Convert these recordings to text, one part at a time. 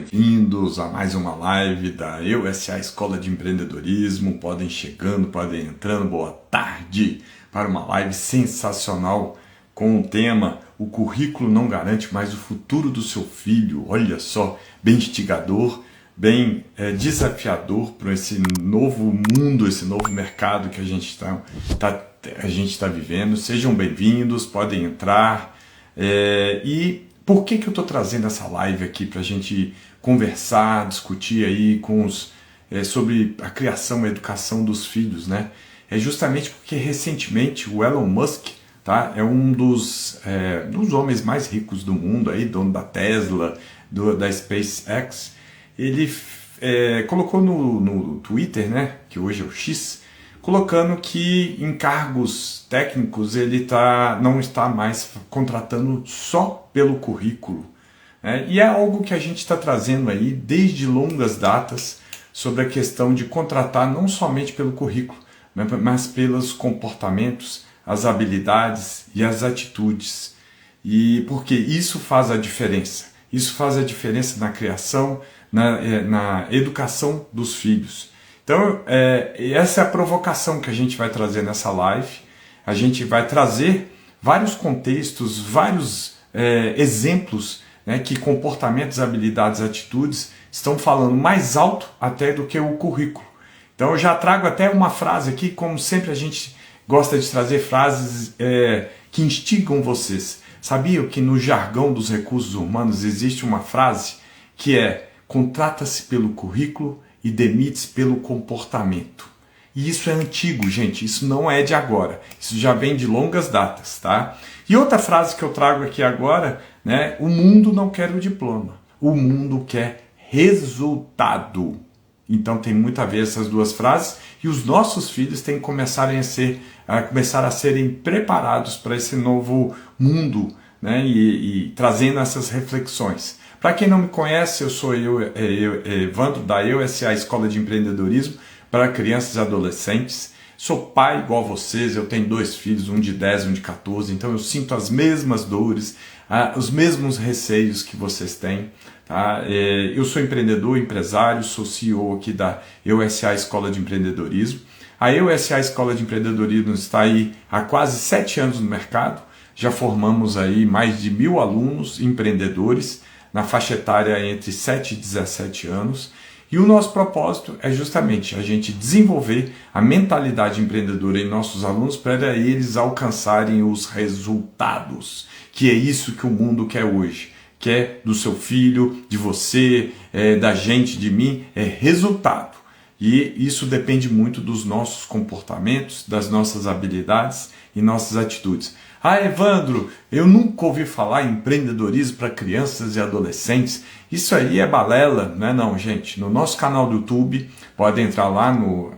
Bem-vindos a mais uma live da EUSA Escola de Empreendedorismo. Podem chegando, podem entrando. Boa tarde para uma live sensacional com o tema "O currículo não garante mais o futuro do seu filho". Olha só, bem instigador, bem desafiador para esse novo mundo, esse novo mercado que a gente está vivendo. Sejam bem-vindos, podem entrar. E por que eu estou trazendo essa live aqui para a gente conversar, discutir aí sobre a criação e a educação dos filhos, né? É justamente porque recentemente o Elon Musk, tá, é um dos homens mais ricos do mundo, aí, dono da Tesla, da SpaceX. Ele colocou no Twitter, né, que hoje é o X, colocando que em cargos técnicos ele não está mais contratando só pelo currículo. E é algo que a gente está trazendo aí desde longas datas sobre a questão de contratar não somente pelo currículo, mas pelos comportamentos, as habilidades e as atitudes. E porque isso faz a diferença. Isso faz a diferença na criação, na educação dos filhos. Então, essa é a provocação que a gente vai trazer nessa live. A gente vai trazer vários contextos, vários exemplos, né, que comportamentos, habilidades, atitudes estão falando mais alto até do que o currículo. Então eu já trago até uma frase aqui, como sempre a gente gosta de trazer frases que instigam vocês. Sabiam que no jargão dos recursos humanos existe uma frase que é: contrata-se pelo currículo e demite-se pelo comportamento. E isso é antigo, gente, isso não é de agora, isso já vem de longas datas, tá? E outra frase que eu trago aqui agora, né? O mundo não quer o diploma, o mundo quer resultado. Então tem muito a ver essas duas frases, e os nossos filhos têm que começar a serem preparados para esse novo mundo, né? E trazendo essas reflexões. Para quem não me conhece, eu sou Evandro, da EUSA Escola de Empreendedorismo para crianças e adolescentes. Sou pai igual a vocês, eu tenho 2 filhos, um de 10 e um de 14, então eu sinto as mesmas dores, os mesmos receios que vocês têm. Tá? Eu sou empreendedor, empresário, sou CEO aqui da EUSA Escola de Empreendedorismo. A EUSA Escola de Empreendedorismo está aí há quase 7 anos no mercado, já formamos aí mais de 1.000 alunos empreendedores, na faixa etária entre 7 e 17 anos. E o nosso propósito é justamente a gente desenvolver a mentalidade empreendedora em nossos alunos para eles alcançarem os resultados, que é isso que o mundo quer hoje. Quer do seu filho, de você, da gente, de mim, é resultado. E isso depende muito dos nossos comportamentos, das nossas habilidades e nossas atitudes. Ah, Evandro, eu nunca ouvi falar em empreendedorismo para crianças e adolescentes. Isso aí é balela, não é não, gente? No nosso canal do YouTube, pode entrar lá no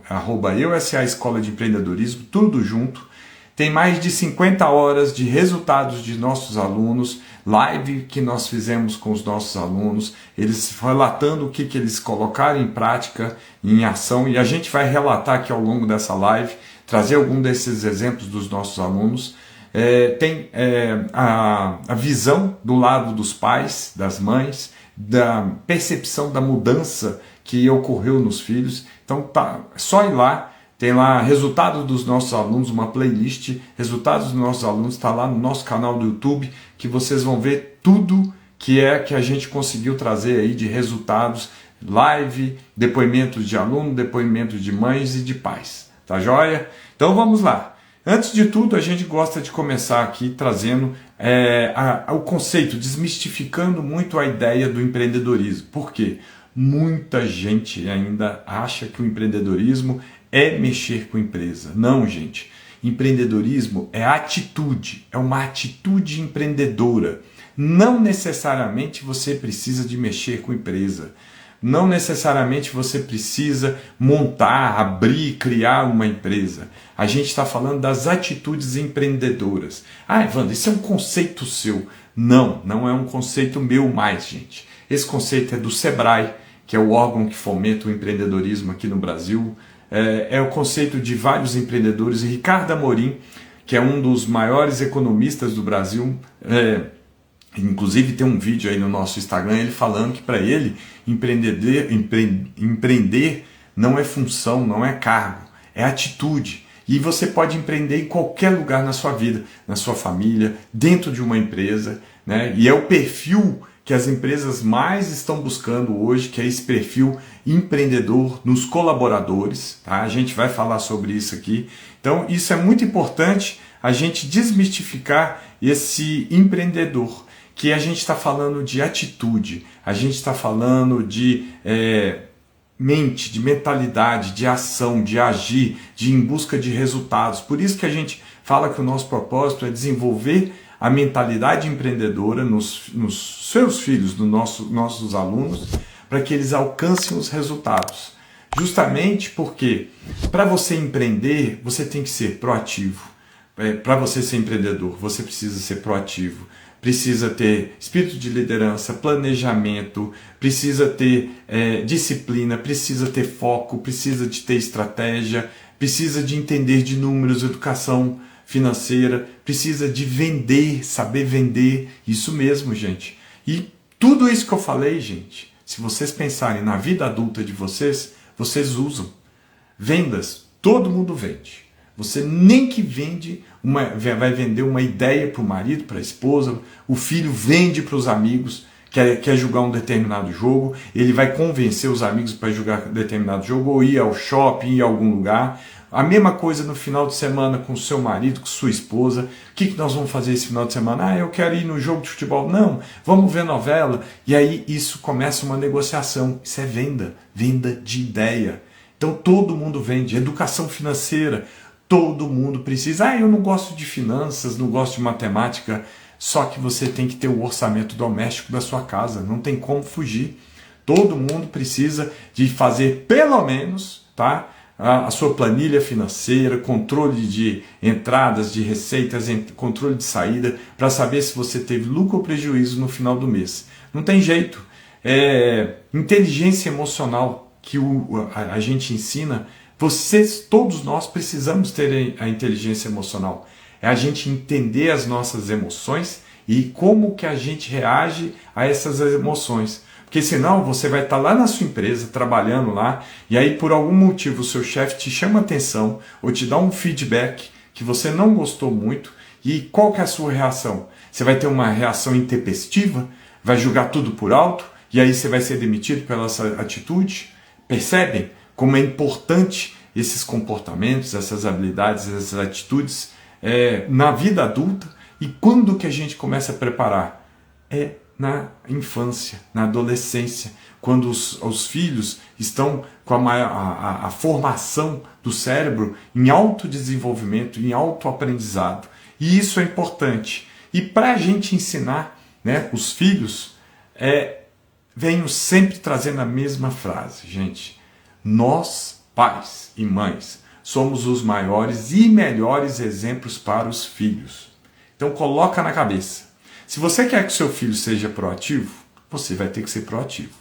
@EUSA Escola de Empreendedorismo, tudo junto. Tem mais de 50 horas de resultados de nossos alunos, live que nós fizemos com os nossos alunos, eles relatando o que eles colocaram em prática, em ação, e a gente vai relatar aqui ao longo dessa live, trazer algum desses exemplos dos nossos alunos. Tem a visão do lado dos pais, das mães, da percepção da mudança que ocorreu nos filhos. Então só ir lá, tem lá resultados dos nossos alunos, uma playlist, resultados dos nossos alunos, está lá no nosso canal do YouTube, que vocês vão ver tudo que a gente conseguiu trazer aí de resultados, live, depoimentos de aluno, depoimentos de mães e de pais, tá joia? Então vamos lá. Antes de tudo, a gente gosta de começar aqui trazendo o conceito, desmistificando muito a ideia do empreendedorismo. Por quê? Muita gente ainda acha que o empreendedorismo é mexer com empresa. Não, gente. Empreendedorismo é atitude, é uma atitude empreendedora. Não necessariamente você precisa de mexer com empresa. Não necessariamente você precisa montar, abrir, criar uma empresa. A gente está falando das atitudes empreendedoras. Ah, Evandro, isso é um conceito seu. Não, não é um conceito meu mais, gente. Esse conceito é do Sebrae, que é o órgão que fomenta o empreendedorismo aqui no Brasil. É o conceito de vários empreendedores. Ricardo Amorim, que é um dos maiores economistas do Brasil, Inclusive tem um vídeo aí no nosso Instagram, ele falando que para ele empreender não é função, não é cargo, é atitude. E você pode empreender em qualquer lugar na sua vida, na sua família, dentro de uma empresa, né? E é o perfil que as empresas mais estão buscando hoje, que é esse perfil empreendedor nos colaboradores, tá? A gente vai falar sobre isso aqui. Então isso é muito importante, a gente desmistificar esse empreendedor, que a gente está falando de atitude, a gente está falando de mente, de mentalidade, de ação, de agir, de ir em busca de resultados. Por isso que a gente fala que o nosso propósito é desenvolver a mentalidade empreendedora nos seus filhos, nos nossos alunos, para que eles alcancem os resultados. Justamente porque para você empreender, você tem que ser proativo. Para você ser empreendedor, você precisa ser proativo. Precisa ter espírito de liderança, planejamento, precisa ter disciplina, precisa ter foco, precisa de ter estratégia, precisa de entender de números, educação financeira, precisa de vender, saber vender, isso mesmo, gente. E tudo isso que eu falei, gente, se vocês pensarem na vida adulta de vocês, vocês usam. Vendas, todo mundo vende. Você nem que vai vender uma ideia para o marido, para a esposa, o filho vende para os amigos, quer jogar um determinado jogo, ele vai convencer os amigos para jogar determinado jogo, ou ir ao shopping, ir a algum lugar. A mesma coisa no final de semana com o seu marido, com sua esposa. O que nós vamos fazer esse final de semana? Ah, eu quero ir no jogo de futebol. Não, vamos ver novela. E aí isso começa uma negociação. Isso é venda, venda de ideia. Então todo mundo vende. Educação financeira. Todo mundo precisa. Ah, eu não gosto de finanças, não gosto de matemática. Só que você tem que ter o orçamento doméstico da sua casa. Não tem como fugir. Todo mundo precisa de fazer pelo menos, tá, a sua planilha financeira, controle de entradas, de receitas, controle de saída, para saber se você teve lucro ou prejuízo no final do mês. Não tem jeito. Inteligência emocional que a gente ensina. Todos nós precisamos ter a inteligência emocional. É a gente entender as nossas emoções e como que a gente reage a essas emoções. Porque senão você vai estar lá na sua empresa, trabalhando lá, e aí por algum motivo o seu chefe te chama atenção ou te dá um feedback que você não gostou muito, e qual que é a sua reação? Você vai ter uma reação intempestiva? Vai julgar tudo por alto? E aí você vai ser demitido pela essa atitude? Percebem como é importante esses comportamentos, essas habilidades, essas atitudes na vida adulta? E quando que a gente começa a preparar? Na infância, na adolescência, quando os filhos estão com a formação do cérebro em alto desenvolvimento, em alto aprendizado. E isso é importante. E para a gente ensinar, né, os filhos, venho sempre trazendo a mesma frase, gente. Nós, pais e mães, somos os maiores e melhores exemplos para os filhos. Então coloca na cabeça. Se você quer que seu filho seja proativo, você vai ter que ser proativo.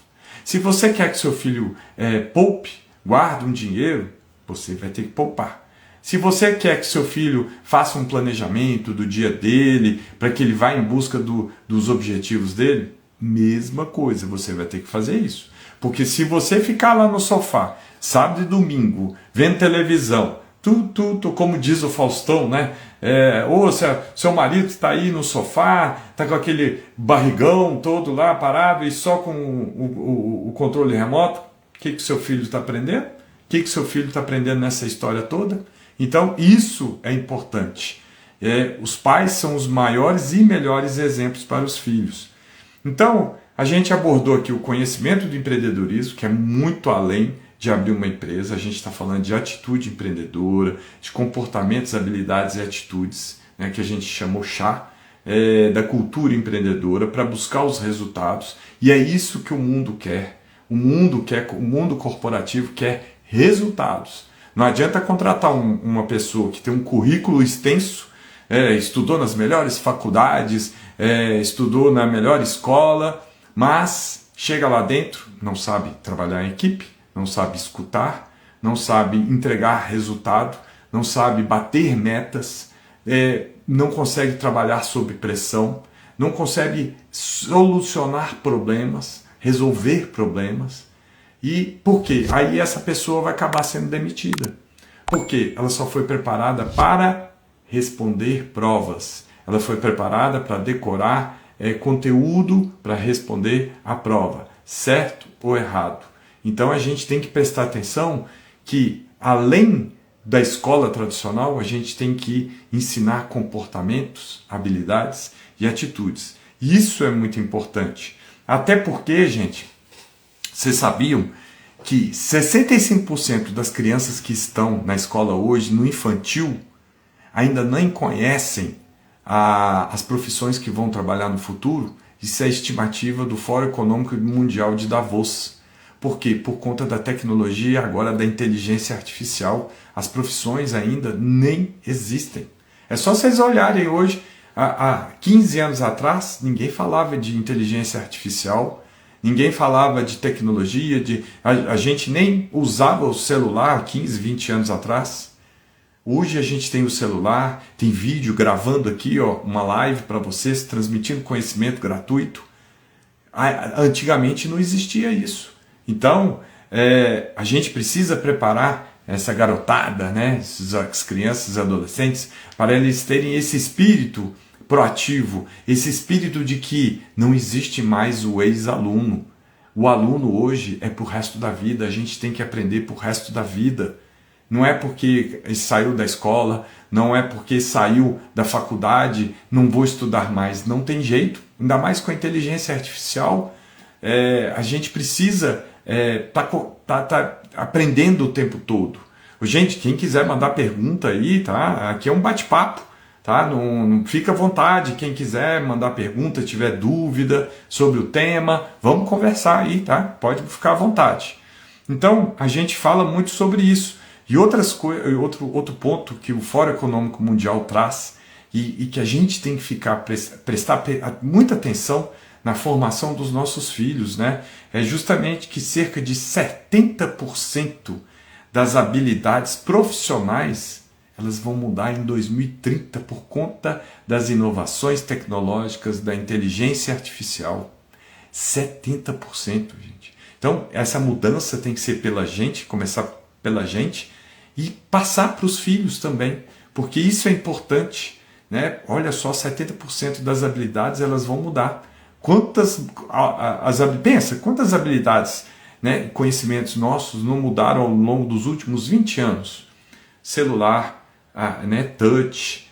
Se você quer que seu filho poupe, guarde um dinheiro, você vai ter que poupar. Se você quer que seu filho faça um planejamento do dia dele, para que ele vá em busca dos objetivos dele, mesma coisa, você vai ter que fazer isso. Porque se você ficar lá no sofá, sábado e domingo, vendo televisão, como diz o Faustão, né? Ou seu marido está aí no sofá, está com aquele barrigão todo lá parado e só com o controle remoto, o que seu filho está aprendendo? O que seu filho está aprendendo nessa história toda? Então isso é importante. Os pais são os maiores e melhores exemplos para os filhos. Então a gente abordou aqui o conhecimento do empreendedorismo, que é muito além de abrir uma empresa. A gente está falando de atitude empreendedora, de comportamentos, habilidades e atitudes, né, que a gente chamou chá, da cultura empreendedora, para buscar os resultados. E é isso que o mundo quer. O mundo corporativo quer resultados. Não adianta contratar uma pessoa que tem um currículo extenso, estudou nas melhores faculdades, estudou na melhor escola, mas chega lá dentro, não sabe trabalhar em equipe, não sabe escutar, não sabe entregar resultado, não sabe bater metas, não consegue trabalhar sob pressão, não consegue solucionar problemas, resolver problemas. E por quê? Aí essa pessoa vai acabar sendo demitida. Por quê? Ela só foi preparada para responder provas. Ela foi preparada para decorar conteúdo para responder a prova, certo ou errado. Então a gente tem que prestar atenção que, além da escola tradicional, a gente tem que ensinar comportamentos, habilidades e atitudes. Isso é muito importante. Até porque, gente, vocês sabiam que 65% das crianças que estão na escola hoje, no infantil, ainda nem conhecem as profissões que vão trabalhar no futuro? Isso é a estimativa do Fórum Econômico Mundial de Davos. Por quê? Por conta da tecnologia, agora da inteligência artificial, as profissões ainda nem existem. É só vocês olharem hoje, há 15 anos atrás, ninguém falava de inteligência artificial, ninguém falava de tecnologia, a gente nem usava o celular 15, 20 anos atrás. Hoje a gente tem o celular, tem vídeo gravando aqui, ó, uma live para vocês, transmitindo conhecimento gratuito. Antigamente não existia isso. Então, a gente precisa preparar essa garotada, né, as crianças e adolescentes, para eles terem esse espírito proativo, esse espírito de que não existe mais o ex-aluno. O aluno hoje é pro resto da vida, a gente tem que aprender pro resto da vida. Não é porque saiu da escola, não é porque saiu da faculdade, não vou estudar mais. Não tem jeito, ainda mais com a inteligência artificial. A gente precisa tá aprendendo o tempo todo. Gente, quem quiser mandar pergunta aí, tá? Aqui é um bate-papo, tá? Não fica à vontade, quem quiser mandar pergunta, tiver dúvida sobre o tema, vamos conversar aí, tá? Pode ficar à vontade. Então, a gente fala muito sobre isso. E outro ponto que o Fórum Econômico Mundial traz e que a gente tem que prestar muita atenção na formação dos nossos filhos, né? É justamente que cerca de 70% das habilidades profissionais elas vão mudar em 2030 por conta das inovações tecnológicas, da inteligência artificial. 70%, gente. Então, essa mudança tem que ser pela gente, começar pela gente e passar para os filhos também, porque isso é importante, né? Olha só, 70% das habilidades elas vão mudar. Pensa, quantas habilidades, né, conhecimentos nossos não mudaram ao longo dos últimos 20 anos? Celular, né, touch,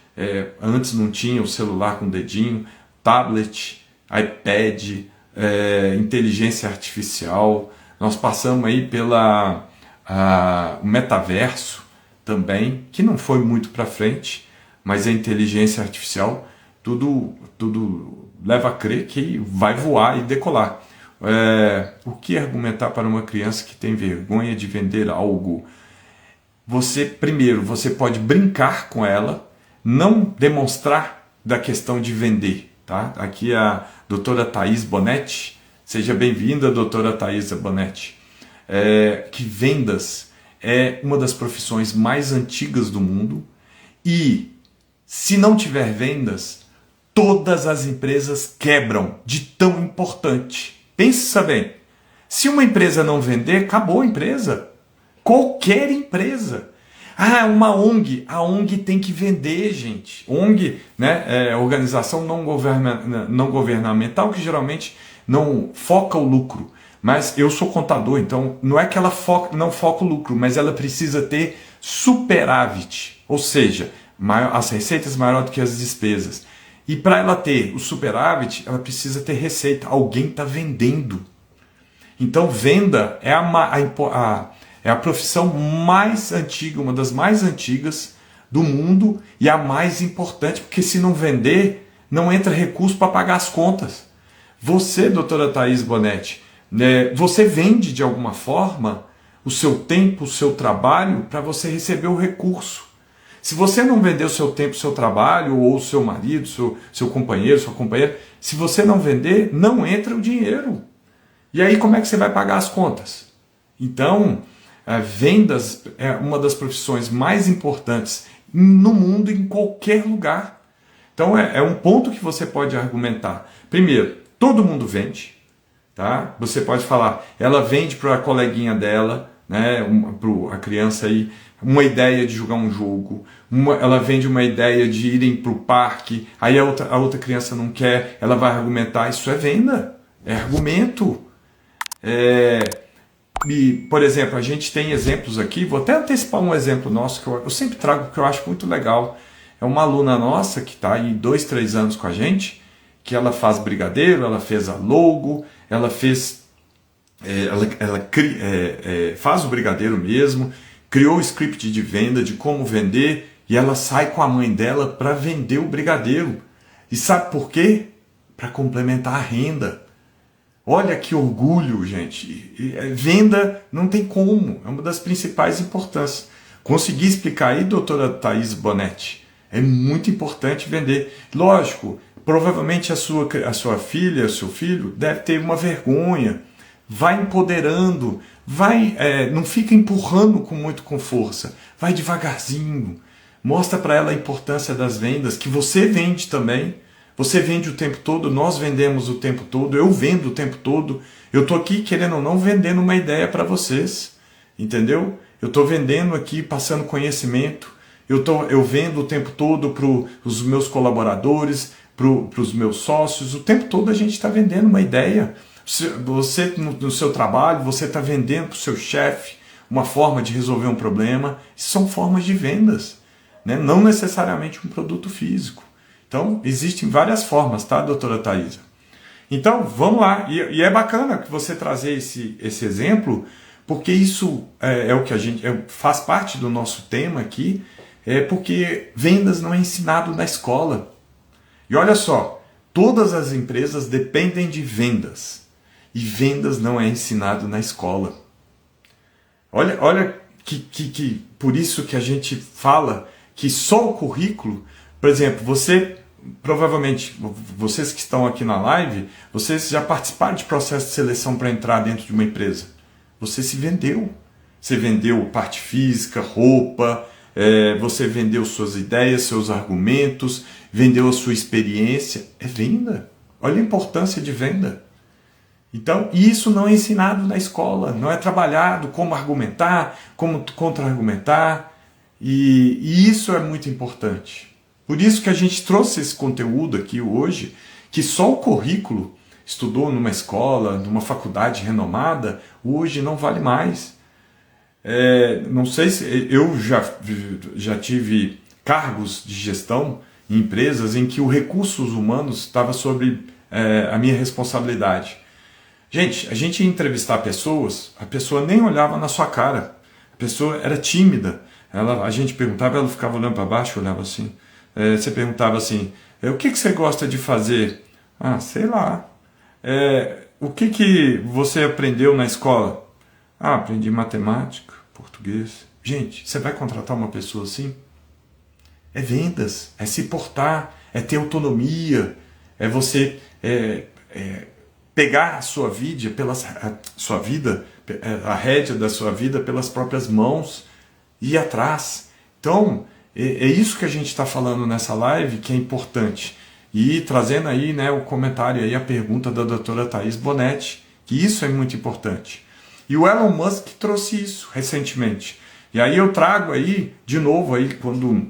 antes não tinha o celular com dedinho, tablet, iPad, inteligência artificial, nós passamos aí pela o metaverso também, que não foi muito para frente, mas a inteligência artificial, tudo leva a crer que vai voar e decolar. O que argumentar para uma criança que tem vergonha de vender algo? Primeiro, você pode brincar com ela, não demonstrar da questão de vender. Tá? Aqui a doutora Thaís Bonetti, seja bem-vinda, doutora Thaís Bonetti. Que vendas é uma das profissões mais antigas do mundo e se não tiver vendas, todas as empresas quebram de tão importante. Pensa bem, se uma empresa não vender, acabou a empresa. Qualquer empresa. Uma ONG. A ONG tem que vender, gente. ONG, né, organização não governamental, que geralmente não foca o lucro. Mas eu sou contador, então não é que ela não foca o lucro, mas ela precisa ter superávit. Ou seja, as receitas maior do que as despesas. E para ela ter o superávit, ela precisa ter receita. Alguém está vendendo. Então, venda é a profissão mais antiga, uma das mais antigas do mundo e a mais importante, porque se não vender, não entra recurso para pagar as contas. Você, doutora Thaís Bonetti, você vende de alguma forma o seu tempo, o seu trabalho, para você receber o recurso. Se você não vender o seu tempo, o seu trabalho, ou o seu marido, seu companheiro, sua companheira, se você não vender, não entra o dinheiro. E aí como é que você vai pagar as contas? Então, vendas é uma das profissões mais importantes no mundo, em qualquer lugar. Então é um ponto que você pode argumentar. Primeiro, todo mundo vende, tá? Você pode falar, ela vende para a coleguinha dela, né, para a criança aí, uma ideia de jogar um jogo, ela vende uma ideia de irem para o parque, aí a outra criança não quer, ela vai argumentar, isso é venda, é argumento. E, por exemplo, a gente tem exemplos aqui, vou até antecipar um exemplo nosso que eu sempre trago porque eu acho muito legal. É uma aluna nossa que está aí 2, 3 anos com a gente, que ela faz brigadeiro, ela fez a logo, ela fez, faz o brigadeiro mesmo, criou o script de venda, de como vender, e ela sai com a mãe dela para vender o brigadeiro. E sabe por quê? Para complementar a renda. Olha que orgulho, gente. Venda não tem como, é uma das principais importâncias. Consegui explicar aí, doutora Thaís Bonetti? É muito importante vender. Lógico, provavelmente a sua filha, seu filho, deve ter uma vergonha. Vai empoderando, não fica empurrando com força. Vai devagarzinho. Mostra para ela a importância das vendas, que você vende também. Você vende o tempo todo, nós vendemos o tempo todo, eu vendo o tempo todo. Eu estou aqui, querendo ou não, vendendo uma ideia para vocês. Entendeu? Eu estou vendendo aqui, passando conhecimento. Eu vendo o tempo todo para os meus colaboradores, para os meus sócios. O tempo todo a gente está vendendo uma ideia. Você, no seu trabalho, você está vendendo para o seu chefe uma forma de resolver um problema. São formas de vendas, né? Não necessariamente um produto físico. Então, existem várias formas, tá, doutora Thaisa? Então, vamos lá. E é bacana que você trazer esse exemplo, porque isso é o que a gente faz parte do nosso tema aqui, porque vendas não é ensinado na escola. E olha só, todas as empresas dependem de vendas. E vendas não é ensinado na escola. Olha que por isso que a gente fala que só o currículo, por exemplo, provavelmente, vocês que estão aqui na live, vocês já participaram de processo de seleção para entrar dentro de uma empresa. Você se vendeu. Você vendeu parte física, roupa, você vendeu suas ideias, seus argumentos, vendeu a sua experiência. É venda. Olha a importância de venda. Então, isso não é ensinado na escola, não é trabalhado como argumentar, como contra-argumentar, e isso é muito importante. Por isso que a gente trouxe esse conteúdo aqui hoje, que só o currículo, estudou numa escola, numa faculdade renomada, hoje não vale mais. Não sei se eu já tive cargos de gestão em empresas em que os recursos humanos estava sobre a minha responsabilidade. Gente, a gente ia entrevistar pessoas, a pessoa nem olhava na sua cara, a pessoa era tímida, a gente perguntava, ela ficava olhando para baixo, olhava assim. Você perguntava assim, o que você gosta de fazer? Ah, sei lá. O que você aprendeu na escola? Ah, aprendi matemática, português. Gente, você vai contratar uma pessoa assim? É vendas, é se portar, é ter autonomia, é você pegar a sua vida, a rédea da sua vida pelas próprias mãos e ir atrás. Então, é isso que a gente está falando nessa live, que é importante. E trazendo aí, né, o comentário aí, a pergunta da doutora Thaís Bonetti, que isso é muito importante. E o Elon Musk trouxe isso recentemente. E aí eu trago aí, de novo, aí, quando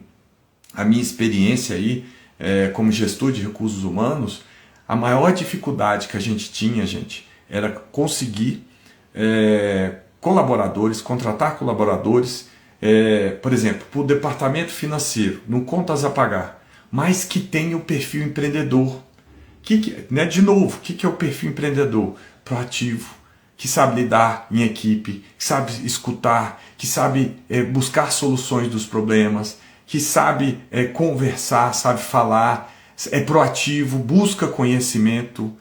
a minha experiência aí, como gestor de recursos humanos, a maior dificuldade que a gente tinha, gente, era conseguir colaboradores, contratar colaboradores, por exemplo, para o departamento financeiro, no contas a pagar, mas que tenha o perfil empreendedor. De novo, o que é o perfil empreendedor? Proativo, que sabe lidar em equipe, que sabe escutar, que sabe buscar soluções dos problemas, que sabe conversar, sabe falar, é proativo, busca conhecimento.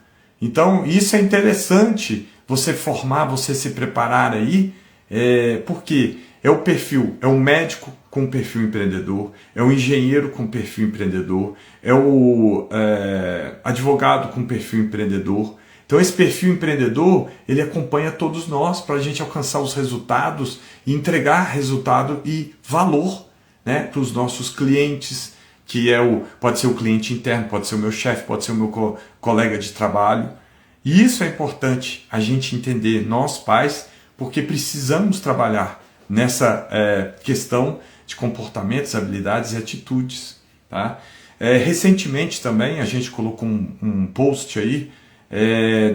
Então, isso é interessante, você formar, você se preparar aí, porque é o perfil, é o médico com perfil empreendedor, é o engenheiro com perfil empreendedor, é o advogado com perfil empreendedor. Então esse perfil empreendedor, ele acompanha todos nós para a gente alcançar os resultados e entregar resultado e valor, né, para os nossos clientes, que pode ser o cliente interno, pode ser o meu chefe, pode ser o meu colega de trabalho. E isso é importante a gente entender, nós pais, porque precisamos trabalhar nessa questão de comportamentos, habilidades e atitudes. Tá? Recentemente também a gente colocou um post aí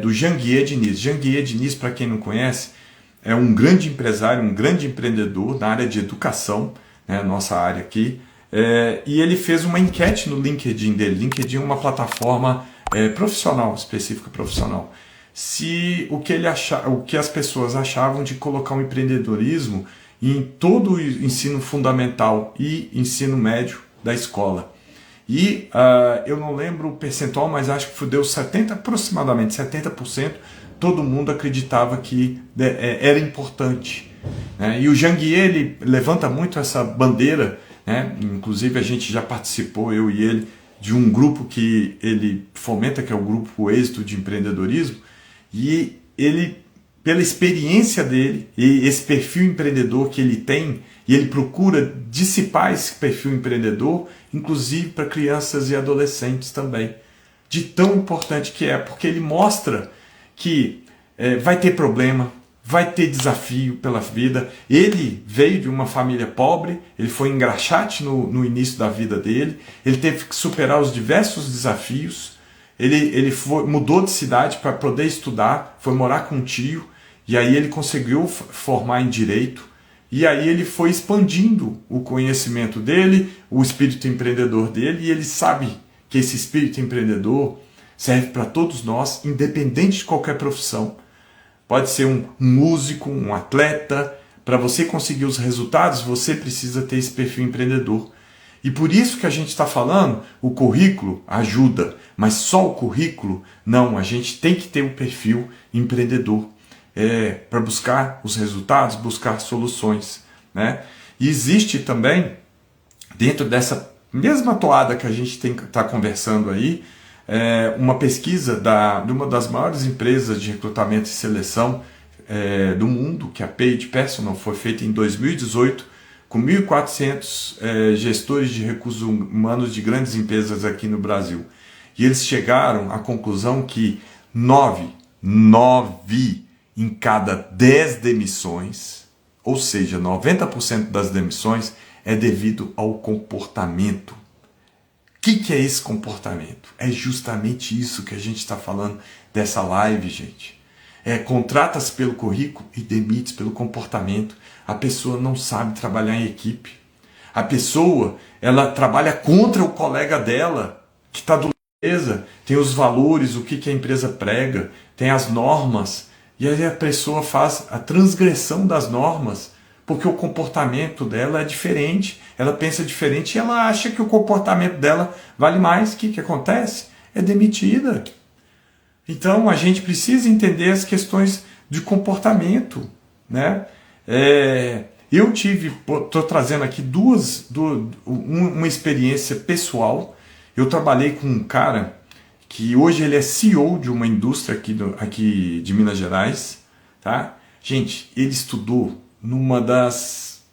do Janguier Diniz. Janguier Diniz, para quem não conhece, é um grande empresário, um grande empreendedor na área de educação, né, nossa área aqui, e ele fez uma enquete no LinkedIn dele. LinkedIn é uma plataforma profissional, específica profissional. O que as pessoas achavam de colocar o empreendedorismo em todo o ensino fundamental e ensino médio da escola. E eu não lembro o percentual, mas acho que deu aproximadamente 70%, todo mundo acreditava que era importante. Né? E o Janguier, ele levanta muito essa bandeira, né? Inclusive a gente já participou, eu e ele, de um grupo que ele fomenta, que é o Grupo Êxito de Empreendedorismo, e ele, pela experiência dele, e esse perfil empreendedor que ele tem, e ele procura dissipar esse perfil empreendedor, inclusive para crianças e adolescentes também. De tão importante que é, porque ele mostra que vai ter problema, vai ter desafio pela vida. Ele veio de uma família pobre, ele foi engraxate no início da vida dele, ele teve que superar os diversos desafios, ele mudou de cidade para poder estudar, foi morar com um tio, e aí ele conseguiu formar em Direito, e aí ele foi expandindo o conhecimento dele, o espírito empreendedor dele, e ele sabe que esse espírito empreendedor serve para todos nós, independente de qualquer profissão. Pode ser um músico, um atleta. Para você conseguir os resultados, você precisa ter esse perfil empreendedor. E por isso que a gente está falando, o currículo ajuda, mas só o currículo, não, a gente tem que ter um perfil empreendedor. Para buscar os resultados, buscar soluções. Né? E existe também, dentro dessa mesma toada que a gente está conversando aí, uma pesquisa de uma das maiores empresas de recrutamento e seleção do mundo, que é a Paid Personal, foi feita em 2018, com 1.400 gestores de recursos humanos de grandes empresas aqui no Brasil. E eles chegaram à conclusão que 9 em cada 10 demissões, ou seja, 90% das demissões, é devido ao comportamento. O que é esse comportamento? É justamente isso que a gente está falando dessa live, gente. Contrata-se pelo currículo e demite pelo comportamento. A pessoa não sabe trabalhar em equipe. A pessoa, ela trabalha contra o colega dela, que está do lado da empresa, tem os valores, o que a empresa prega, tem as normas, e aí a pessoa faz a transgressão das normas, porque o comportamento dela é diferente, ela pensa diferente e ela acha que o comportamento dela vale mais. O que acontece? É demitida. Então a gente precisa entender as questões de comportamento. Né? Eu estou trazendo aqui uma experiência pessoal. Eu trabalhei com um cara que hoje ele é CEO de uma indústria aqui de Minas Gerais. Tá? Gente, ele estudou numa das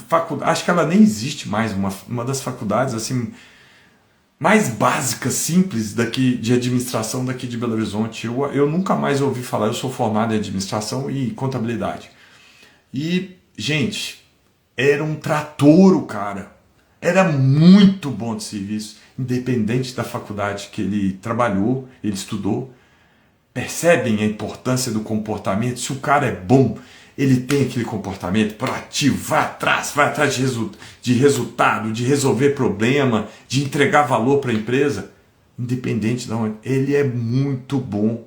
faculdades, acho que ela nem existe mais, uma das faculdades assim mais básicas, simples de administração daqui de Belo Horizonte. Eu nunca mais ouvi falar, eu sou formado em administração e contabilidade. E, gente, era um trator o cara. Era muito bom de serviço, independente da faculdade que ele trabalhou, ele estudou. Percebem a importância do comportamento? Se o cara é bom, ele tem aquele comportamento proativo, vai atrás de resultado, de resolver problema, de entregar valor para a empresa, independente de onde. Ele é muito bom.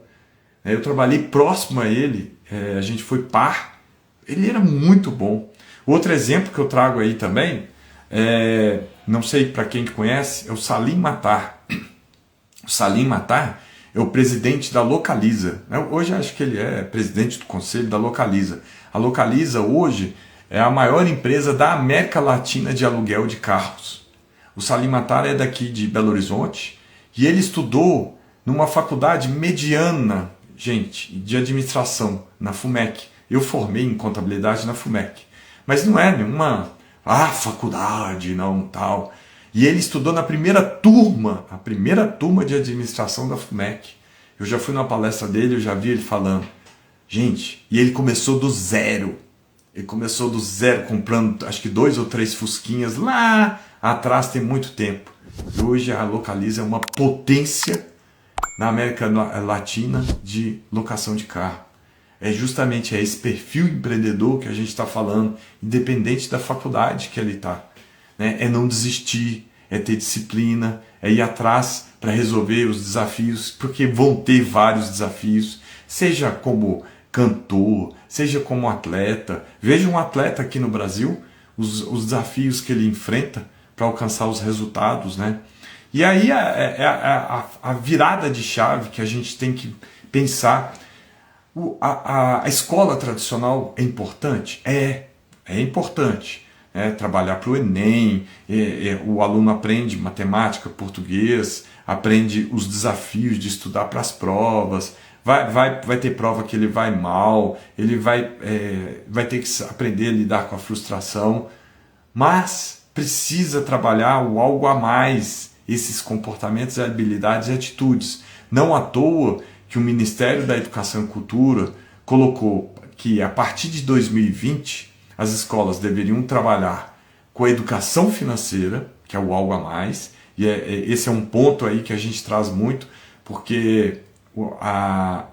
Eu trabalhei próximo a ele, a gente foi par, ele era muito bom. Outro exemplo que eu trago aí também, não sei para quem conhece, é o Salim Matar. O Salim Matar é o presidente da Localiza. Hoje acho que ele é presidente do conselho da Localiza. A Localiza hoje é a maior empresa da América Latina de aluguel de carros. O Salim Matar é daqui de Belo Horizonte e ele estudou numa faculdade mediana, gente, de administração, na FUMEC. Eu formei em contabilidade na FUMEC. Mas não é nenhuma faculdade, não, tal. E ele estudou na primeira turma de administração da FUMEC. Eu já fui numa palestra dele, eu já vi ele falando. Gente, e ele começou do zero. Ele começou do zero, comprando acho que 2 ou 3 fusquinhas lá atrás, tem muito tempo. E hoje a Localiza é uma potência na América Latina de locação de carro. É justamente esse perfil empreendedor que a gente está falando, independente da faculdade que ele está. Né? É não desistir, é ter disciplina, é ir atrás para resolver os desafios, porque vão ter vários desafios, seja como cantor, seja como atleta. Veja um atleta aqui no Brasil, os desafios que ele enfrenta para alcançar os resultados, né? E aí a virada de chave que a gente tem que pensar. A escola tradicional é importante? É importante. Trabalhar para o Enem, o aluno aprende matemática, português, aprende os desafios de estudar para as provas, vai ter prova que ele vai mal, ele vai ter que aprender a lidar com a frustração, mas precisa trabalhar o algo a mais, esses comportamentos, habilidades e atitudes. Não à toa que o Ministério da Educação e Cultura colocou que a partir de 2020 as escolas deveriam trabalhar com a educação financeira, que é o algo a mais, e esse é um ponto aí que a gente traz muito, porque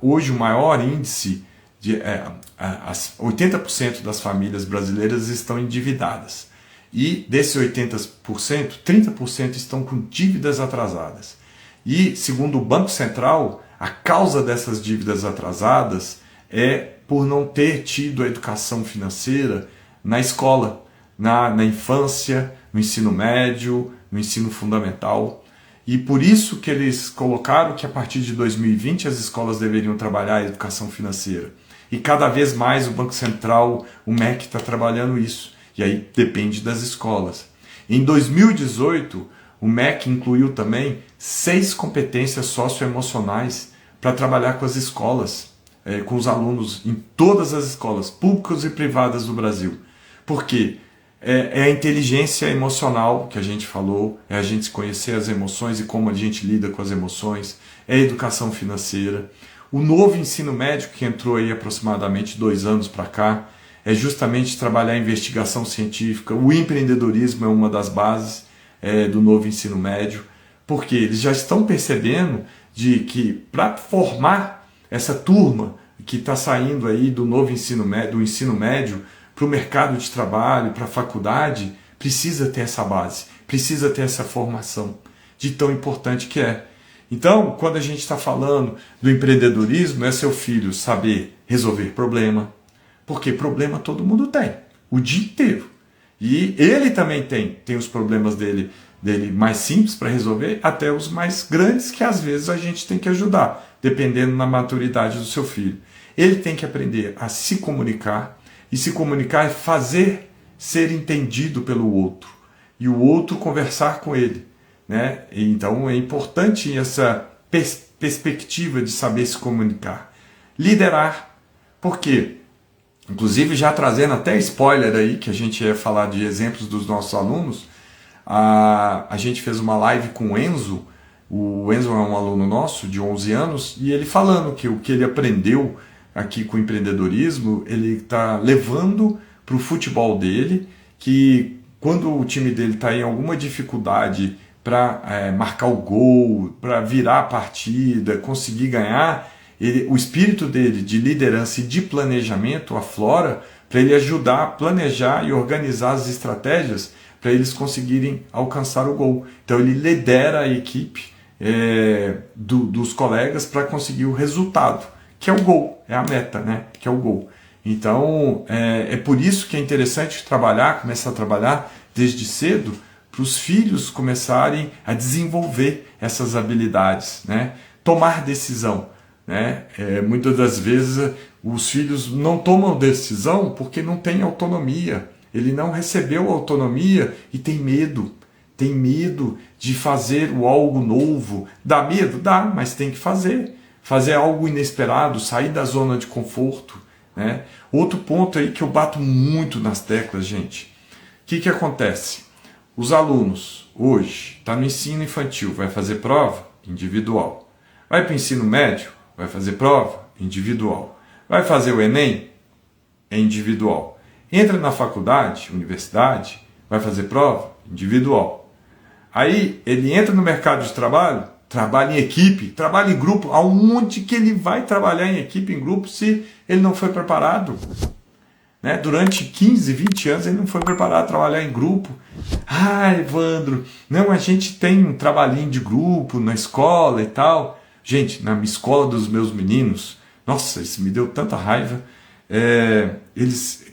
hoje o maior índice, 80% das famílias brasileiras estão endividadas. E desses 80%, 30% estão com dívidas atrasadas. E, segundo o Banco Central, a causa dessas dívidas atrasadas é por não ter tido a educação financeira na escola, na infância, no ensino médio, no ensino fundamental. E por isso que eles colocaram que a partir de 2020 as escolas deveriam trabalhar a educação financeira. E cada vez mais o Banco Central, o MEC, está trabalhando isso. E aí depende das escolas. Em 2018, o MEC incluiu também 6 competências socioemocionais para trabalhar com as escolas, com os alunos em todas as escolas, públicas e privadas do Brasil. Por quê? É a inteligência emocional que a gente falou, é a gente conhecer as emoções e como a gente lida com as emoções, é a educação financeira. O novo ensino médio, que entrou aí aproximadamente 2 anos para cá, é justamente trabalhar a investigação científica. O empreendedorismo é uma das bases do novo ensino médio, porque eles já estão percebendo de que para formar essa turma que está saindo aí do novo ensino médio, do ensino médio para o mercado de trabalho, para a faculdade, precisa ter essa base, precisa ter essa formação, de tão importante que é. Então, quando a gente está falando do empreendedorismo, é seu filho saber resolver problema, porque problema todo mundo tem, o dia inteiro. E ele também tem os problemas dele mais simples para resolver, até os mais grandes que às vezes a gente tem que ajudar, dependendo da maturidade do seu filho. Ele tem que aprender a se comunicar, e se comunicar é fazer ser entendido pelo outro, e o outro conversar com ele. Né? Então é importante essa perspectiva de saber se comunicar. Liderar, por quê? Inclusive, já trazendo até spoiler aí, que a gente ia falar de exemplos dos nossos alunos, a gente fez uma live com o Enzo. O Enzo é um aluno nosso de 11 anos, e ele falando que o que ele aprendeu aqui com o empreendedorismo, ele está levando para o futebol dele, que quando o time dele está em alguma dificuldade para marcar o gol, para virar a partida, conseguir ganhar, o espírito dele de liderança e de planejamento aflora para ele ajudar a planejar e organizar as estratégias para eles conseguirem alcançar o gol. Então ele lidera a equipe dos colegas para conseguir o resultado, que é o gol, é a meta, né? Que é o gol. Então é por isso que é interessante começar a trabalhar desde cedo, para os filhos começarem a desenvolver essas habilidades, né? Tomar decisão. Né? Muitas das vezes os filhos não tomam decisão porque não tem autonomia. Ele não recebeu autonomia e tem medo de fazer algo novo. Dá medo? Dá, mas tem que fazer. Fazer algo inesperado, sair da zona de conforto. Né? Outro ponto aí que eu bato muito nas teclas, gente. O que acontece? Os alunos, hoje, está no ensino infantil, vai fazer prova? Individual. Vai para o ensino médio? Vai fazer prova? Individual. Vai fazer o Enem? É individual. Entra na faculdade, universidade, vai fazer prova? Individual. Aí ele entra no mercado de trabalho, trabalha em equipe, trabalha em grupo. Aonde que ele vai trabalhar em equipe, em grupo, se ele não foi preparado? Né? Durante 15, 20 anos ele não foi preparado a trabalhar em grupo. Ah, Evandro, não, a gente tem um trabalhinho de grupo na escola e tal. Gente, na escola dos meus meninos, nossa, isso me deu tanta raiva. Eles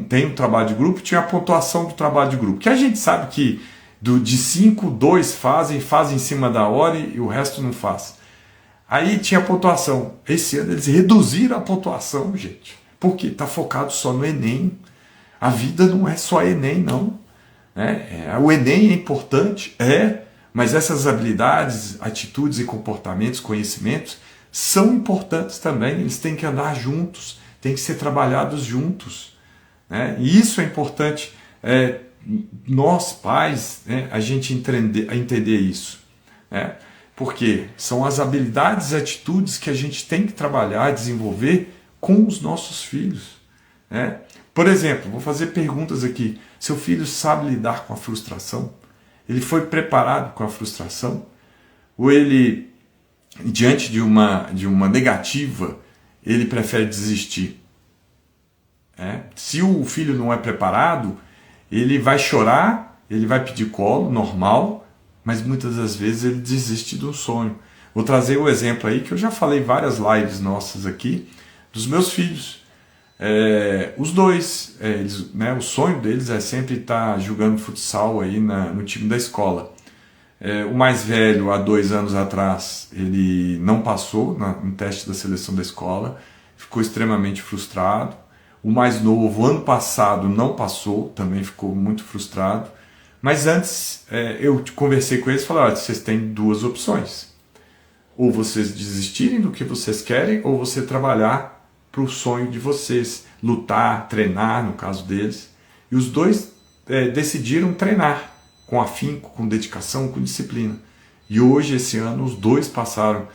têm um trabalho de grupo, tinha a pontuação do trabalho de grupo, que a gente sabe que de 5, 2 fazem em cima da hora e o resto não faz. Aí tinha a pontuação. Esse ano eles reduziram a pontuação, gente. Porque está focado só no Enem. A vida não é só Enem, não. O Enem é importante, mas essas habilidades, atitudes e comportamentos, conhecimentos, são importantes também. Eles têm que andar juntos, têm que ser trabalhados juntos. E isso é importante, nós pais, a gente entender isso. Porque são as habilidades e atitudes que a gente tem que trabalhar, desenvolver com os nossos filhos. Por exemplo, vou fazer perguntas aqui. Seu filho sabe lidar com a frustração? Ele foi preparado com a frustração? Ou ele, diante de uma negativa, ele prefere desistir? Se o filho não é preparado, ele vai chorar, ele vai pedir colo, normal, mas muitas das vezes ele desiste do sonho. Vou trazer o exemplo aí que eu já falei várias lives nossas aqui, dos meus filhos. Os dois, o sonho deles é sempre estar jogando futsal aí no time da escola. O mais velho, há 2 anos atrás, ele não passou no teste da seleção da escola, ficou extremamente frustrado. O mais novo, ano passado, não passou, também ficou muito frustrado. Mas antes, eu conversei com eles e falei, olha, vocês têm 2 opções. Ou vocês desistirem do que vocês querem, ou você trabalhar para o sonho de vocês, lutar, treinar, no caso deles. E os dois decidiram treinar com afinco, com dedicação, com disciplina. E hoje, esse ano, os 2 passaram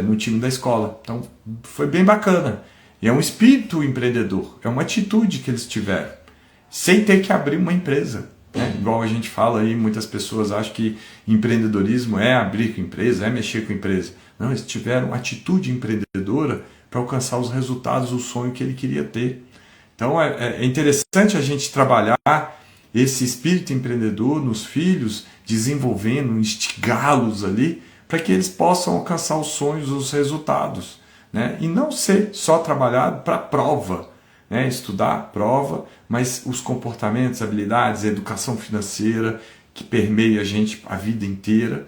no time da escola. Então, foi bem bacana. E é um espírito empreendedor, é uma atitude que eles tiveram, sem ter que abrir uma empresa. Igual a gente fala aí, muitas pessoas acham que empreendedorismo é abrir com empresa, é mexer com empresa. Não, eles tiveram uma atitude empreendedora para alcançar os resultados, o sonho que ele queria ter. Então é interessante a gente trabalhar esse espírito empreendedor nos filhos, desenvolvendo, instigá-los ali, para que eles possam alcançar os sonhos, os resultados. E não ser só trabalhado para a prova, estudar prova, mas os comportamentos, habilidades, a educação financeira que permeia a gente a vida inteira,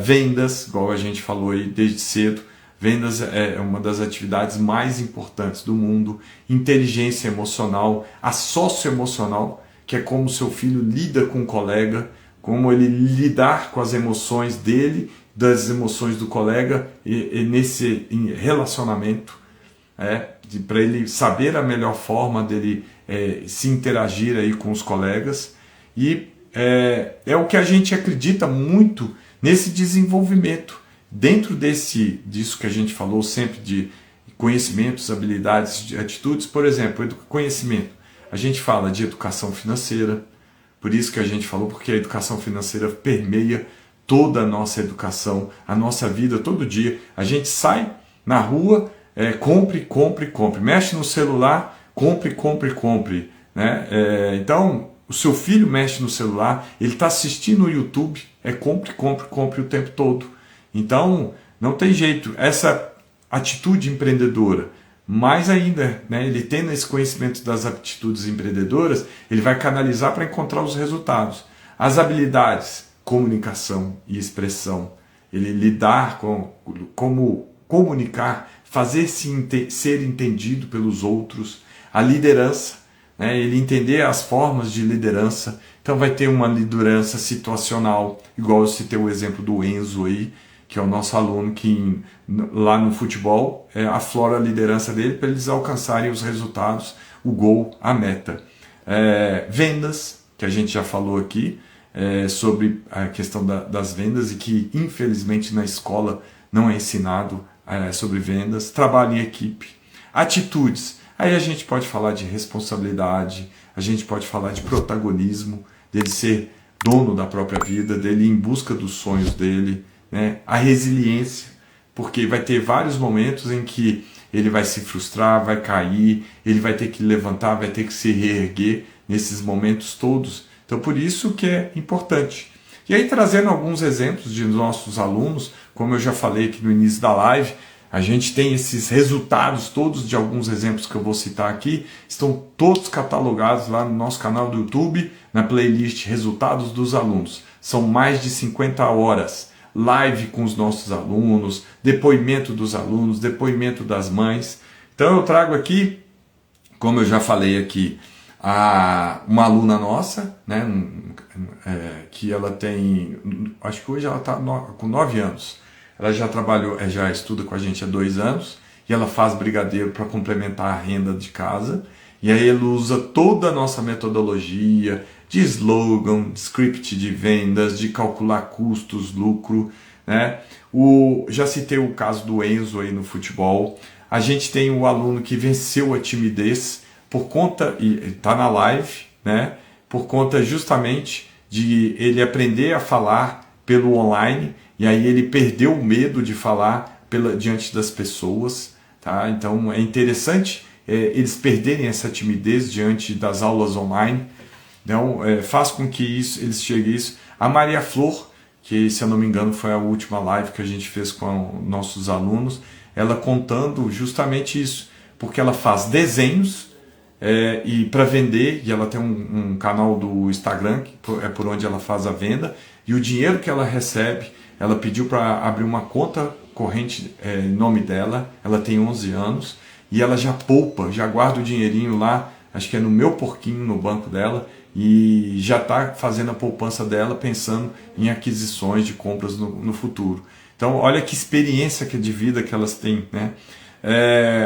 vendas, igual a gente falou aí desde cedo, vendas é uma das atividades mais importantes do mundo, inteligência emocional, a socioemocional, que é como o seu filho lida com o colega, como ele lidar com as emoções dele, das emoções do colega e nesse relacionamento, para ele saber a melhor forma dele se interagir aí com os colegas. E é o que a gente acredita muito nesse desenvolvimento. Dentro disso que a gente falou sempre de conhecimentos, habilidades, de atitudes, por exemplo, conhecimento. A gente fala de educação financeira, por isso que a gente falou, porque a educação financeira permeia toda a nossa educação, a nossa vida, todo dia. A gente sai na rua, compre, compre, compre. Mexe no celular, compre, compre, compre. Então, o seu filho mexe no celular, ele está assistindo no YouTube, compre, compre, compre o tempo todo. Então, não tem jeito. Essa atitude empreendedora, mais ainda, ele tendo esse conhecimento das aptitudes empreendedoras, ele vai canalizar para encontrar os resultados. As habilidades, comunicação e expressão, ele lidar como comunicar, fazer-se ser entendido pelos outros, a liderança, ele entender as formas de liderança. Então vai ter uma liderança situacional, igual eu citei o exemplo do Enzo aí, que é o nosso aluno que lá no futebol aflora a liderança dele para eles alcançarem os resultados, o gol, a meta. Vendas, que a gente já falou aqui, sobre a questão das vendas e que infelizmente na escola não é ensinado sobre vendas. Trabalho em equipe, atitudes, aí a gente pode falar de responsabilidade, a gente pode falar de protagonismo, dele ser dono da própria vida, dele ir em busca dos sonhos dele, né? A resiliência, porque vai ter vários momentos em que ele vai se frustrar, vai cair, ele vai ter que levantar, vai ter que se reerguer nesses momentos todos. Então por isso que é importante. E aí trazendo alguns exemplos de nossos alunos, como eu já falei aqui no início da live, a gente tem esses resultados todos de alguns exemplos que eu vou citar aqui, estão todos catalogados lá no nosso canal do YouTube, na playlist Resultados dos Alunos. São mais de 50 horas, live com os nossos alunos, depoimento dos alunos, depoimento das mães. Então eu trago aqui, como eu já falei aqui, uma aluna nossa, né, que ela tem, acho que hoje ela está com 9 anos. Ela já trabalhou, já estuda com a gente há 2 anos, e ela faz brigadeiro para complementar a renda de casa. E aí ele usa toda a nossa metodologia de slogan, de script de vendas, de calcular custos, lucro, né? Já citei o caso do Enzo aí no futebol. A gente tem o aluno que venceu a timidez por conta, e está na live, né? Por conta justamente de ele aprender a falar pelo online, e aí ele perdeu o medo de falar diante das pessoas, tá? Então é interessante eles perderem essa timidez diante das aulas online. Então faz com que eles cheguem a isso. A Maria Flor, que se eu não me engano foi a última live que a gente fez com nossos alunos, ela contando justamente isso, porque ela faz desenhos e para vender, e ela tem um canal do Instagram, que é por onde ela faz a venda, e o dinheiro que ela recebe, ela pediu para abrir uma conta corrente em nome dela, ela tem 11 anos, e ela já poupa, já guarda o dinheirinho lá, acho que é no Meu Porquinho, no banco dela, e já está fazendo a poupança dela pensando em aquisições de compras no futuro. Então olha que experiência de vida que elas têm, né?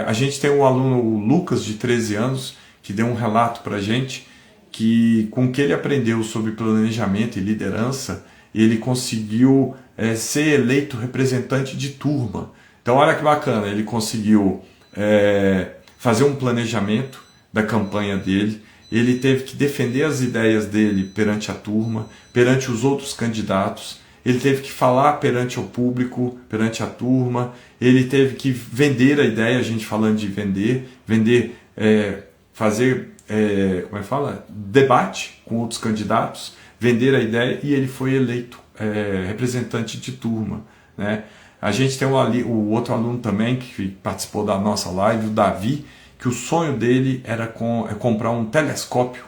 A gente tem um aluno, o Lucas, de 13 anos, que deu um relato para a gente que com o que ele aprendeu sobre planejamento e liderança, ele conseguiu ser eleito representante de turma. Então olha que bacana, ele conseguiu fazer um planejamento da campanha dele, ele teve que defender as ideias dele perante a turma, perante os outros candidatos, ele teve que falar perante o público, perante a turma, ele teve que vender a ideia, a gente falando de vender, fazer, como é que fala? Debate com outros candidatos, vender a ideia, e ele foi eleito representante de turma, né? A gente tem o outro aluno também que participou da nossa live, o Davi, que o sonho dele era comprar um telescópio,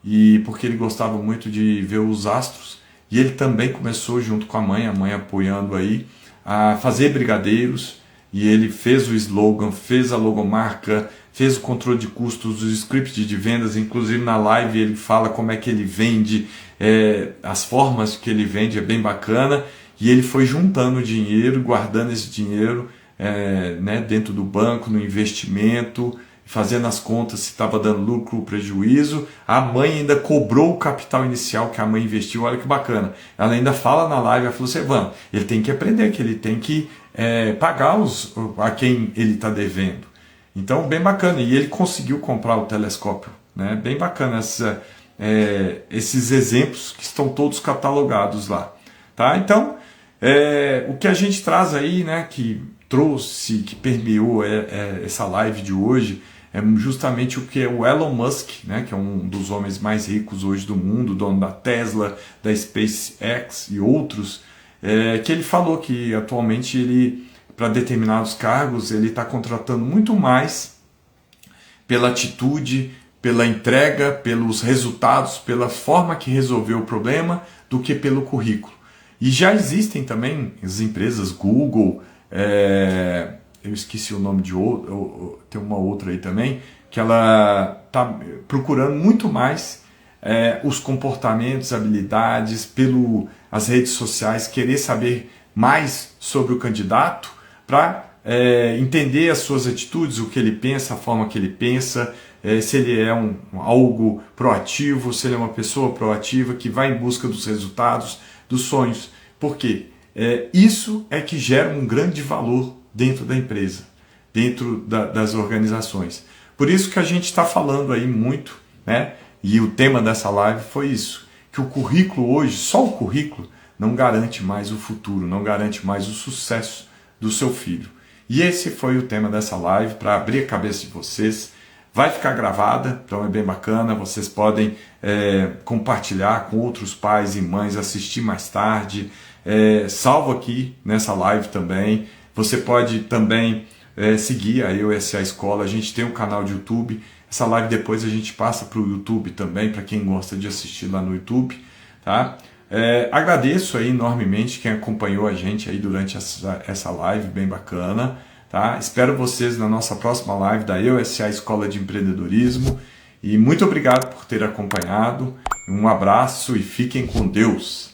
e porque ele gostava muito de ver os astros, e ele também começou junto com a mãe apoiando aí, a fazer brigadeiros, e ele fez o slogan, fez a logomarca, fez o controle de custos, o script de vendas, inclusive na live ele fala como é que ele vende, as formas que ele vende, é bem bacana, e ele foi juntando dinheiro, guardando esse dinheiro né, dentro do banco, no investimento, fazendo as contas se estava dando lucro ou prejuízo. A mãe ainda cobrou o capital inicial que a mãe investiu, olha que bacana. Ela ainda fala na live, ela falou assim, Evandro, ele tem que aprender, que ele tem que pagar a quem ele está devendo. Então, bem bacana. E ele conseguiu comprar o telescópio, né? Bem bacana esses exemplos que estão todos catalogados lá. Tá? Então, o que a gente traz aí, né, que trouxe, que permeou essa live de hoje, é justamente o que é o Elon Musk, né, que é um dos homens mais ricos hoje do mundo, dono da Tesla, da SpaceX e outros, que ele falou que atualmente ele, para determinados cargos, ele está contratando muito mais pela atitude, pela entrega, pelos resultados, pela forma que resolveu o problema, do que pelo currículo. E já existem também as empresas Google, eu esqueci o nome de outro, tem uma outra aí também, que ela está procurando muito mais os comportamentos, habilidades, as redes sociais, querer saber mais sobre o candidato para entender as suas atitudes, o que ele pensa, a forma que ele pensa, se ele é algo proativo, se ele é uma pessoa proativa que vai em busca dos resultados, dos sonhos. Por quê? Isso é que gera um grande valor dentro da empresa, dentro das organizações. Por isso que a gente está falando aí muito, né? E o tema dessa live foi isso, que o currículo hoje, só o currículo, não garante mais o futuro, não garante mais o sucesso do seu filho. E esse foi o tema dessa live, para abrir a cabeça de vocês. Vai ficar gravada, então é bem bacana, vocês podem compartilhar com outros pais e mães, assistir mais tarde, salvo aqui nessa live também. Você pode também seguir a EUSA Escola, a gente tem um canal de YouTube, essa live depois a gente passa para o YouTube também, para quem gosta de assistir lá no YouTube, tá? Agradeço aí enormemente quem acompanhou a gente aí durante essa live, bem bacana, tá? Espero vocês na nossa próxima live da EUSA Escola de Empreendedorismo e muito obrigado por ter acompanhado, um abraço e fiquem com Deus!